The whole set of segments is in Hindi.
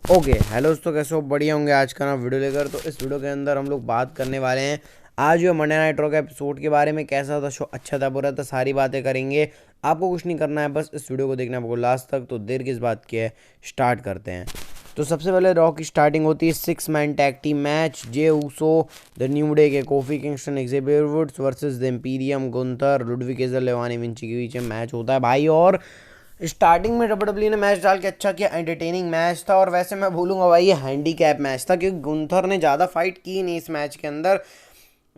ओके हेलो दोस्तों, कैसे हो? बढ़िया होंगे। आज का ना वीडियो लेकर, तो इस वीडियो के अंदर हम लोग बात करने वाले हैं आज जो मंडे नाइट रॉ का एपिसोड के बारे में। कैसा था शो, अच्छा था, बुरा था, सारी बातें करेंगे। आपको कुछ नहीं करना है, बस इस वीडियो को देखना है लास्ट तक। तो देर किस बात की है, स्टार्ट करते हैं। तो सबसे पहले रॉ की स्टार्टिंग होती है 6 man tag team match. Jey Uso, the New Day के Kofi Kingston, Xavier Woods versus the Imperium, Gunther, Ludwig Kaiser, Giovanni Vinci के बीच में मैच होता है भाई। और स्टार्टिंग में डब्ल्यूडब्ल्यू ने मैच डाल के अच्छा किया, एंटरटेनिंग मैच था। और वैसे मैं बोलूँगा भाई ये हैंडीकैप मैच था, क्योंकि गुंथर ने ज़्यादा फाइट की नहीं इस मैच के अंदर।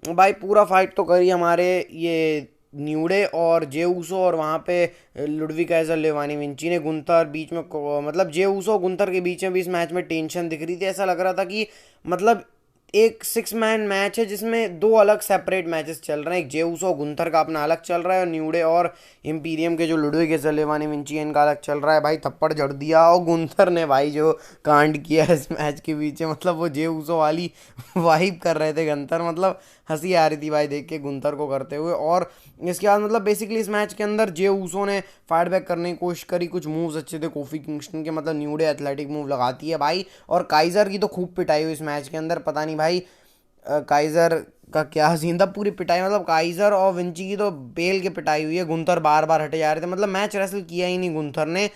भाई पूरा फाइट तो करी हमारे ये न्यूडे और जे ऊसो, और वहाँ पे लुडविग कैसर, लेवानी विंची ने। गुंथर बीच में मतलब जे ऊसो और गुंथर के बीच में भी इस मैच में टेंशन दिख रही थी। ऐसा लग रहा था कि मतलब एक 6 मैन मैच है जिसमें दो अलग सेपरेट मैचेस चल रहे हैं। एक जे ऊसो गुंथर का अपना अलग चल रहा है, और न्यूडे और इम्पीरियम के जो लुडविग कैसर, लेवानी विंची है, इनका अलग चल रहा है। भाई थप्पड़ जड़ दिया, और गुंथर ने भाई जो कांड किया इस मैच के बीच में, मतलब वो जे ऊसो वाली वाइब कर रहे थे गुंथर। मतलब हंसी आ रही थी भाई देख के गुंथर को करते हुए। और इसके बाद मतलब बेसिकली इस मैच के अंदर जे ऊसो ने फाइट बैक करने की कोशिश करी, कुछ मूव्स अच्छे थे कोफी किंगस्टन के, मतलब न्यू डे एथलेटिक मूव लगाती है भाई। और काइजर की तो खूब पिटाई हुई इस मैच के अंदर, पता नहीं भाई काइजर का क्या सीन था। पूरी पिटाई, मतलब काइजर और विंची की तो बेल के पिटाई हुई है। गुंथर बार बार हटे जा रहे थे, मतलब मैच रेसल किया ही नहीं गुंथर ने।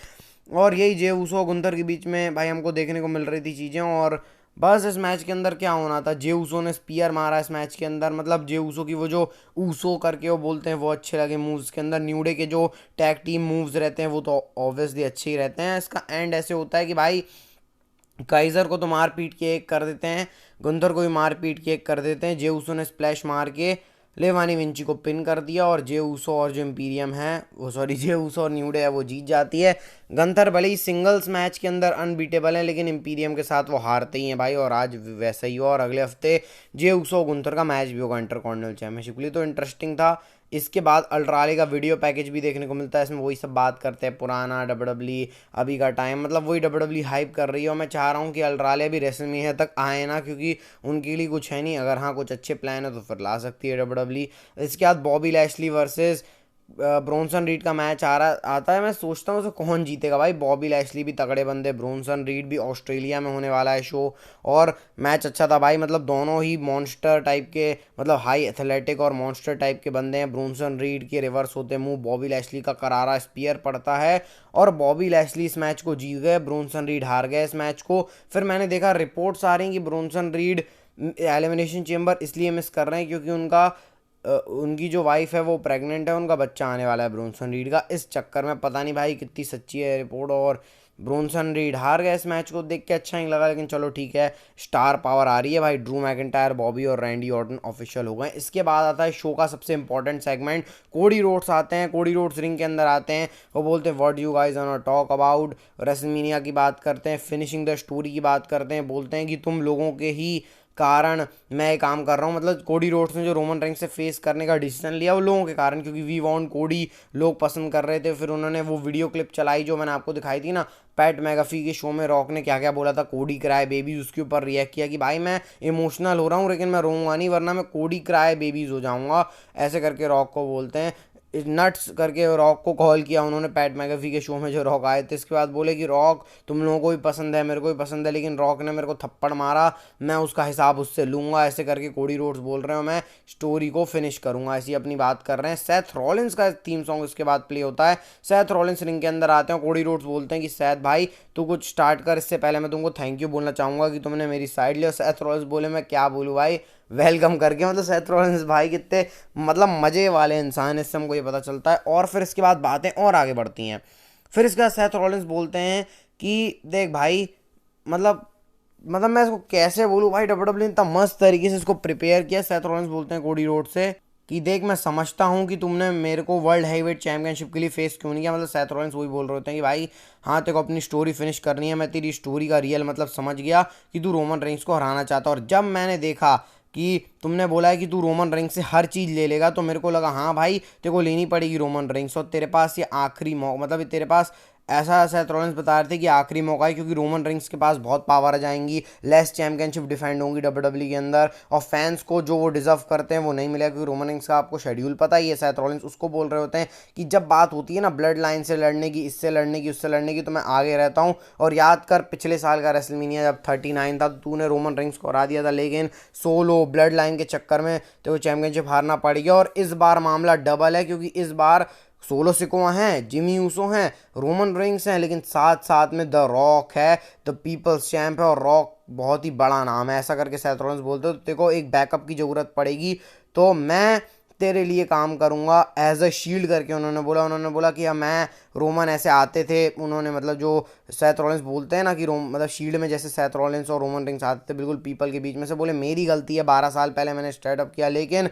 और यही जे ऊसो और गुंथर के बीच में भाई हमको देखने को मिल रही थी चीज़ें। और बस इस मैच के अंदर क्या होना था, जे ऊसो ने स्पीयर मारा इस मैच के अंदर। मतलब जे ऊसो की वो जो ऊसो करके वो बोलते हैं, वो अच्छे लगे मूव्स के अंदर। न्यूडे के जो टैग टीम मूव्स रहते हैं वो तो ऑब्वियसली अच्छे ही रहते हैं। इसका एंड ऐसे होता है कि भाई काइजर को तो मार पीट के एक कर देते हैं, गुंथर को भी मार पीट के एक कर देते हैं। जे ऊसो ने स्प्लैश मार के लेवानी विंची को पिन कर दिया, और जे ऊसो और जो इम्पीरियम है वो, सॉरी, जे ऊसो और न्यूडे है वो जीत जाती है। गंथर भले ही सिंगल्स मैच के अंदर अनबीटेबल है, लेकिन इम्पीरियम के साथ वो हारते ही हैं भाई। और आज वैसा ही हुआ, और अगले हफ्ते जे ऊसो और गुंथर का मैच भी होगा इंटरकॉन्टिनेंटल चैंपियनशिप के लिए, तो इंटरेस्टिंग था। इसके बाद अल्ट्राले का वीडियो पैकेज भी देखने को मिलता है, इसमें वही सब बात करते हैं, पुराना डब्ल्यूडब्ल्यू अभी का टाइम, मतलब वही डब्ल्यूडब्ल्यू हाइप कर रही है। और मैं चाह रहा हूँ कि अल्ट्राले भी रेसलमेनिया तक आए ना, क्योंकि उनके लिए कुछ है नहीं। अगर हाँ कुछ अच्छे प्लान है तो फिर ला सकती है डब्ल्यूडब्ल्यू। इसके बाद बॉबी लैशली वर्सेस ब्रोनसन रीड का मैच आ रहा आता है। मैं सोचता हूँ उसे कौन जीतेगा भाई। बॉबी लैशली भी तगड़े बंदे, ब्रोनसन रीड भी। ऑस्ट्रेलिया में होने वाला है शो, और मैच अच्छा था भाई। मतलब दोनों ही मॉन्स्टर टाइप के, मतलब हाई एथलेटिक और मॉन्स्टर टाइप के बंदे हैं। ब्रोनसन रीड के रिवर्स होते मूव, बॉबी लैशली का करारा स्पीयर पड़ता है, और बॉबी लैशली इस मैच को जीत गए, ब्रोनसन रीड हार गए इस मैच को। फिर मैंने देखा रिपोर्ट्स आ रही हैं कि ब्रोनसन रीड एलिमिनेशन चेम्बर इसलिए मिस कर रहे हैं क्योंकि उनकी जो वाइफ है वो प्रेग्नेंट है, उनका बच्चा आने वाला है ब्रोनसन रीड का। इस चक्कर में पता नहीं भाई कितनी सच्ची है रिपोर्ट। और ब्रोनसन रीड हार गए इस मैच को, देख के अच्छा नहीं लगा, लेकिन चलो ठीक है। स्टार पावर आ रही है भाई, ड्रू मैकिंटायर, बॉबी और रैंडी ऑर्टन ऑफिशियल हो गए। इसके बाद आता है शो का सबसे इंपॉर्टेंट सेगमेंट। कोडी रोड्स आते हैं, कोडी रोड्स रिंग के अंदर आते हैं। वो बोलते हैं what you guys want to talk about, WrestleMania की बात करते हैं, फिनिशिंग द स्टोरी की बात करते हैं। बोलते हैं कि तुम लोगों के ही कारण मैं ये काम कर रहा हूँ। मतलब कोडी रोड्स ने जो रोमन रेंज से फेस करने का डिसीजन लिया वो लोगों के कारण, क्योंकि वी वांट कोडी लोग पसंद कर रहे थे। फिर उन्होंने वो वीडियो क्लिप चलाई जो मैंने आपको दिखाई थी ना, पैट मैगाफी के शो में रॉक ने क्या क्या बोला था कोडी क्राई बेबीज, उसके ऊपर रिएक्ट किया कि भाई मैं इमोशनल हो रहा हूँ लेकिन मैं रोऊंगा नहीं, वरना मैं कोडी क्राई बेबीज हो जाऊंगा, ऐसे करके रॉक को बोलते हैं। नट्स करके रॉक को कॉल किया उन्होंने पैट मैगफी के शो में जो रॉक आए थे। इसके बाद बोले कि रॉक तुम लोगों को भी पसंद है, मेरे को भी पसंद है, लेकिन रॉक ने मेरे को थप्पड़ मारा, मैं उसका हिसाब उससे लूँगा। ऐसे करके कोडी रोड्स बोल रहे हो मैं स्टोरी को फिनिश करूँगा, ऐसी अपनी बात कर रहे हैं। सेथ रॉलिंस का थीम सॉन्ग इसके बाद प्ले होता है। सेथ रॉलिंस रिंग के अंदर आते हैं, कोडी रोड्स बोलते हैं कि सेथ भाई तू कुछ स्टार्ट कर, इससे पहले मैं तुमको थैंक यू बोलना चाहूँगा कि तुमने मेरी साइड लिया। सेथ रॉलिंस बोले मैं क्या बोलूँ भाई, वेलकम करके। मतलब सेथ रॉलिंस भाई कितने मतलब मज़े वाले इंसान, इससे हमको ये पता चलता है। और फिर इसके बाद बातें और आगे बढ़ती हैं। फिर इसके बाद सेथ रॉलिंस बोलते हैं कि देख भाई, मतलब मैं इसको कैसे बोलूँ भाई, डब्ल्यूडब्ल्यू ने इतना मस्त तरीके से इसको प्रिपेयर किया। सेथ रॉलिंस बोलते हैं कोडी रोड से कि देख मैं समझता हूँ कि तुमने मेरे को वर्ल्ड हैवीवेट चैंपियनशिप के लिए फेस क्यों नहीं किया। मतलब सेथ रॉलिंस वही बोल रहे होते हैं कि भाई हाँ तेरे को अपनी स्टोरी फिनिश करनी है, मैं तेरी स्टोरी का रियल मतलब समझ गया कि तू रोमन रेंज को हराना चाहता। और जब मैंने देखा कि तुमने बोला है कि तू रोमन रेंज से हर चीज़ ले लेगा, तो मेरे को लगा हाँ भाई तेरे को लेनी पड़ेगी रोमन रेंज, और तेरे पास ये आखिरी मौका, मतलब तेरे पास ऐसा सेथ रॉलिंस बता रहे थे कि आखिरी मौका है, क्योंकि रोमन रिंग्स के पास बहुत पावर आ जाएंगी, लेस चैंपियनशिप डिफेंड होंगी डब्ल्यूडब्ल्यू के अंदर, और फैंस को जो वो डिजर्व करते हैं वो नहीं मिलेगा, क्योंकि रोमन रिंग्स का आपको शेड्यूल पता ही है। सेथ रॉलिंस उसको बोल रहे होते हैं कि जब बात होती है ना ब्लड लाइन से लड़ने की, इससे लड़ने की, उससे लड़ने की, तो मैं आगे रहता हूँ। और याद कर पिछले साल का रेसलमेनिया जब 39 था तो तूने रोमन रिंग्स को हरा दिया था, लेकिन सोलो ब्लड लाइन के चक्कर में तो चैंपियनशिप हारना पड़ गया। और इस बार मामला डबल है, क्योंकि इस बार सोलो सिकोआ हैं, जिमी यूसो हैं, रोमन रिंग्स हैं, लेकिन साथ साथ में द रॉक है, द पीपल्स चैंप है, और रॉक बहुत ही बड़ा नाम है। ऐसा करके सेथ रॉलिंस बोलते हो तो तेरे को एक बैकअप की ज़रूरत पड़ेगी, तो मैं तेरे लिए काम करूंगा एज अ शील्ड करके उन्होंने बोला कि मैं रोमन ऐसे आते थे, उन्होंने मतलब जो सेथ रॉलिंस बोलते हैं ना कि मतलब शील्ड में जैसे सेथ रॉलिंस और रोमन रिंग्स आते थे बिल्कुल पीपल के बीच में से, बोले मेरी गलती है, 12 साल पहले मैंने स्टार्टअप किया, लेकिन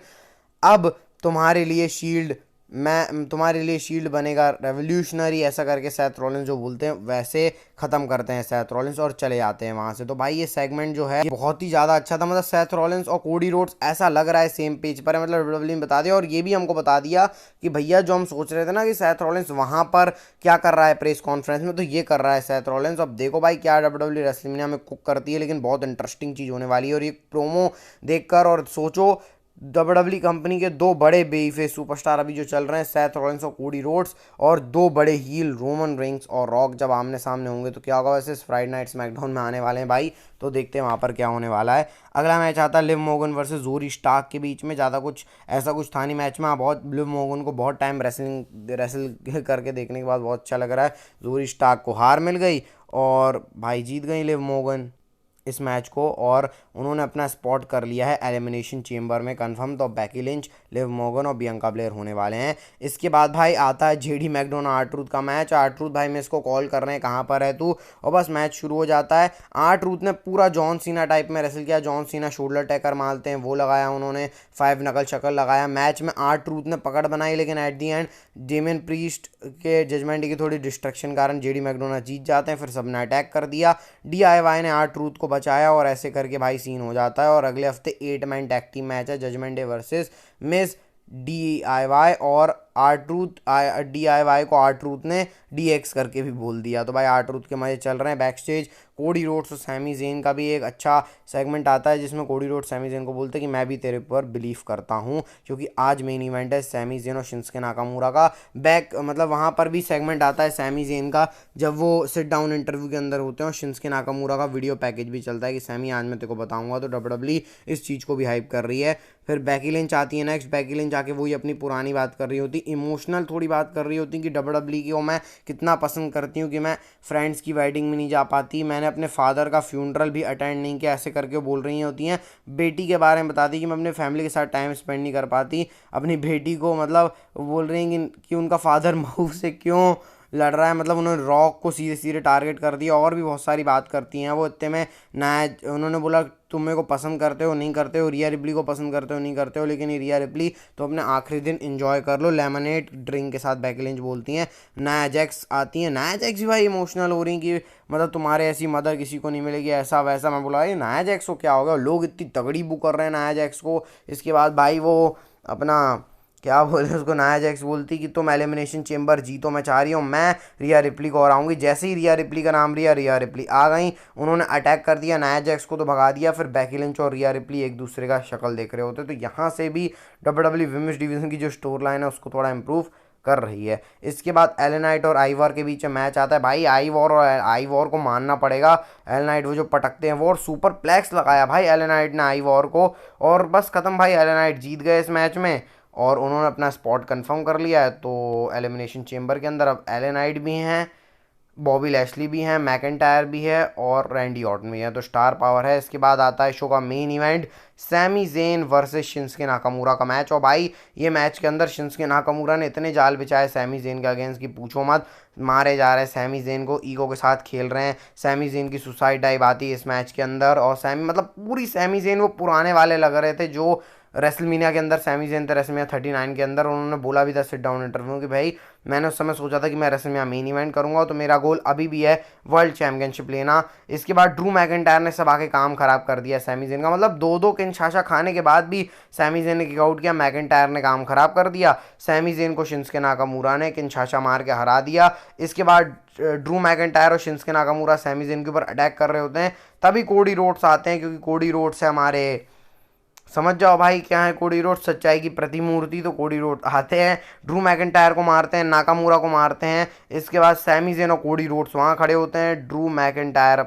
अब तुम्हारे लिए शील्ड, मैं तुम्हारे लिए शील्ड बनेगा रेवोल्यूशनरी। ऐसा करके सेथ रॉलिंस जो बोलते हैं वैसे ख़त्म करते हैं सेथ रॉलिंस और चले जाते हैं वहाँ से। तो भाई ये सेगमेंट जो है ये बहुत ही ज़्यादा अच्छा था, मतलब सेथ रॉलिंस और कोडी रोड्स ऐसा लग रहा है सेम पेज पर है, मतलब डब्ल्यूडब्ल्यू ने बता दिया। और ये भी हमको बता दिया कि भैया जो हम सोच रहे थे ना कि सेथ रॉलिंस वहाँ पर क्या कर रहा है प्रेस कॉन्फ्रेंस में, तो ये कर रहा है सेथ रॉलिंस। अब देखो भाई क्या डब्ल्यूडब्ल्यू रेसलमेनिया में कुक करती है, लेकिन बहुत इंटरेस्टिंग चीज़ होने वाली है। और ये प्रोमो देखकर और सोचो डब्ल्यूडब्ल्यू कंपनी के दो बड़े बेफेस सुपरस्टार अभी जो चल रहे हैं सेथ रॉलिंस और कोडी रोड्स, और दो बड़े हील रोमन रिंग्स और रॉक जब आमने सामने होंगे तो क्या होगा। वैसे फ्राइडे नाइट स्मैकडाउन में आने वाले हैं भाई, तो देखते हैं वहाँ पर क्या होने वाला है। अगला मैच आता है लिव मोगन वर्सेस जोरी स्टार्क के बीच में। ज़्यादा कुछ ऐसा कुछ था नहीं मैच में, बहुत लिव मोगन को बहुत टाइम रेसल करके देखने के बाद बहुत अच्छा लग रहा है। जोरी स्टार्क को हार मिल गई और भाई जीत गई लिव मोगन इस मैच को, और उन्होंने अपना स्पॉट कर लिया है एलिमिनेशन चेंबर में कंफर्म। तो बैकी लिंच, लिव मोगन और बियंका ब्लेयर होने वाले हैं। इसके बाद भाई आता है जेडी मैकडोना आर-ट्रूथ का मैच। आर-ट्रूथ भाई मैं इसको कॉल कर रहे हैं कहाँ पर है तू, और बस मैच शुरू हो जाता है। आर-ट्रूथ ने पूरा जॉन सीना टाइप में रेसल किया, जॉन सीना शोल्डर टैकर मारते हैं वो लगाया उन्होंने, 5 नकल शक्ल लगाया। मैच में आर-ट्रूथ ने पकड़ बनाई, लेकिन at the and Damien priest के जजमेंट की थोड़ी डिस्ट्रक्शन कारण जेडी मैकडोना जीत जाते हैं। फिर सबने अटैक कर दिया, DIY ने आर-ट्रूथ को बचाया, और ऐसे करके भाई सीन हो जाता है। और अगले हफ्ते 8 मैन टैग टीम मैच है, judgment day versus miss DIY, और आर-ट्रूथ DIY को आर-ट्रूथ ने DX करके भी बोल दिया। तो भाई आर-ट्रूथ के मजे चल रहे हैं बैक स्टेज। कोडी रोड्स और सैमी जेन का भी एक अच्छा सेगमेंट आता है जिसमें कोडी रोड्स सैमी जेन को बोलते हैं कि मैं भी तेरे पर बिलीव करता हूँ, क्योंकि आज मेन इवेंट है सैमी जेन और शिंसके नाकामुरा का। बैक मतलब वहाँ पर भी सेगमेंट आता है सैमी जेन का, जब वो सिट डाउन इंटरव्यू के अंदर होते हैं, और शिंसके नाकामुरा का वीडियो पैकेज भी चलता है कि सैमी आज मैं तेरे को बताऊंगा। तो डब्ल्यूडब्ल्यू इस चीज़ को भी हाइप कर रही है। फिर बैकी लिंच आती है नेक्स्ट। बैकी लिंच आके वही अपनी पुरानी बात कर रही होती, इमोशनल थोड़ी बात कर रही होती कि डब्ल्यूडब्ल्यू को मैं कितना पसंद करती हूँ, कि मैं फ्रेंड्स की वेडिंग में नहीं जा पाती, मैंने अपने फादर का फ्यूनरल भी अटेंड नहीं किया, ऐसे करके बोल रही होती हैं। बेटी के बारे में बताती कि मैं अपने फैमिली के साथ टाइम स्पेंड नहीं कर पाती अपनी बेटी को, मतलब बोल रही हैं कि उनका फादर महू से क्यों लड़ रहा है, मतलब उन्होंने रॉक को सीधे सीधे टारगेट कर दिया। और भी बहुत सारी बात करती हैं वो इतने में नया। उन्होंने बोला तुम मेरे को पसंद करते हो नहीं करते हो, रिया रिप्ली को पसंद करते हो नहीं करते हो, लेकिन ये रिया रिप्ली तो अपने आखिरी दिन एंजॉय कर लो लेमनेड ड्रिंक के साथ, बैकी लिंच बोलती हैं। नाया जैक्स आती हैं, नाया जैक्स भी भाई इमोशनल हो रही कि मतलब तुम्हारे ऐसी मदर किसी को नहीं मिलेगी, ऐसा वैसा। मैं बोला ये नाया जैक्स को क्या हो गया, लोग इतनी तगड़ी बुक कर रहे हैं नाया जैक्स को। इसके बाद भाई वो अपना क्या बोले उसको, नाया जैक्स बोलती कि तुम एलिमिनेशन चेंबर जीतो, मैं चाह रही हूँ मैं रिया रिप्ली को हराऊंगी। जैसे ही रिया रिप्ली का नाम रिया रिप्ली आ गई, उन्होंने अटैक कर दिया, नाया जैक्स को तो भगा दिया। फिर बैकी लिंच और रिया रिप्ली एक दूसरे का शक्ल देख रहे होते, तो यहाँ से भी डब्ल्यूडब्ल्यू विमेंस डिवीजन की जो स्टोर लाइन है उसको थोड़ा इंप्रूव कर रही है। इसके बाद एल नाइट और आइवॉर के बीच में मैच आता है। भाई आइवॉर को मानना पड़ेगा, एल नाइट वो जो पटकते हैं वो, और सुपर प्लेक्स लगाया भाई एल नाइट ने आइवॉर को, और बस खत्म भाई। एल नाइट जीत गए इस मैच में और उन्होंने अपना स्पॉट कंफर्म कर लिया है। तो एलिमिनेशन चेंबर के अंदर अब एल नाइट भी हैं, बॉबी लैशली भी हैं, मैकेंटायर भी है, और रैंडी ऑर्टन भी है, तो स्टार पावर है। इसके बाद आता है शो का main event, Sami Zayn versus Shinsuke Nakamura का मैच। और भाई ये मैच के अंदर शिंसके नाकामुरा ने इतने जाल बिछाए सैमी जेन के अगेंस्ट की पूछो मत, मारे जा रहे हैं सैमी जेन को, ईगो के साथ खेल रहे हैं। सैमी जेन की सुसाइड डाइव आती है इस मैच के अंदर, और सैमी मतलब पूरी सैमी जेन वो पुराने वाले लग रहे थे जो रेसलमीनिया के अंदर सैमी ज़ेन थे, रेसलमीनिया 39 के अंदर। उन्होंने बोला भी था सिट डाउन इंटरव्यू कि भाई मैंने उस समय सोचा था कि मैं रेसलमीनिया मेन इवेंट करूंगा, तो मेरा गोल अभी भी है वर्ल्ड चैंपियनशिप लेना। इसके बाद ड्रू मैकिंटायर ने सब आके काम खराब कर दिया सैमी ज़ेन का, मतलब 2-2 किनशासा खाने के बाद भी सैमी ज़ेन ने किक आउट किया, मैकिंटायर ने काम खराब कर दिया। सैमी ज़ेन को शिंसके नाकामुरा ने किनशासा मार के हरा दिया। इसके बाद ड्रू मैकिंटायर और शिंसके नाकामुरा सैमी ज़ेन के ऊपर अटैक कर रहे होते हैं, तभी कोडी रोड्स आते हैं, क्योंकि कोडी रोड्स है हमारे, समझ जाओ भाई क्या है कोडी रोड्स, सच्चाई की प्रतिमूर्ति। तो कोडी रोड्स आते हैं, ड्रू मैकिंटायर को मारते हैं, नाकामुरा को मारते हैं। इसके बाद सैमी ज़ेन और कोडी रोड्स वहाँ खड़े होते हैं, ड्रू मैकिंटायर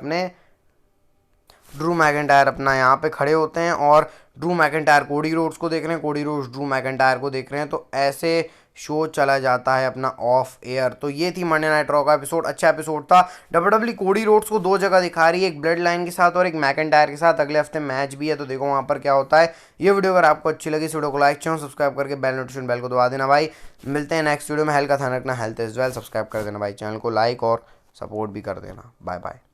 अपना यहाँ पे खड़े होते हैं और ड्रू मैकिंटायर कोडी रोड्स को देख रहे हैं, कोडी रोड्स ड्रू मैकिंटायर को देख रहे हैं। तो ऐसे शो चला जाता है अपना ऑफ एयर। तो ये थी मंडे नाइट रॉ का एपिसोड, अच्छा एपिसोड था। डब्ल्यूडब्ल्यूई कोडी रोड्स को 2 जगह दिखा रही है, एक ब्लड लाइन के साथ और एक मैकिंटायर के साथ। अगले हफ्ते मैच भी है, तो देखो वहाँ पर क्या होता है। ये वीडियो अगर आपको अच्छी लगी, इस वीडियो को लाइक चैनल सब्सक्राइब करके बेल नोटिफिकेशन बेल को दबा देना भाई। मिलते हैं नेक्स्ट वीडियो में। हेल्थ का ध्यान रखना, हेल्थ इज वेल। सब्सक्राइब कर देना भाई, चैनल को लाइक और सपोर्ट भी कर देना। Bye bye.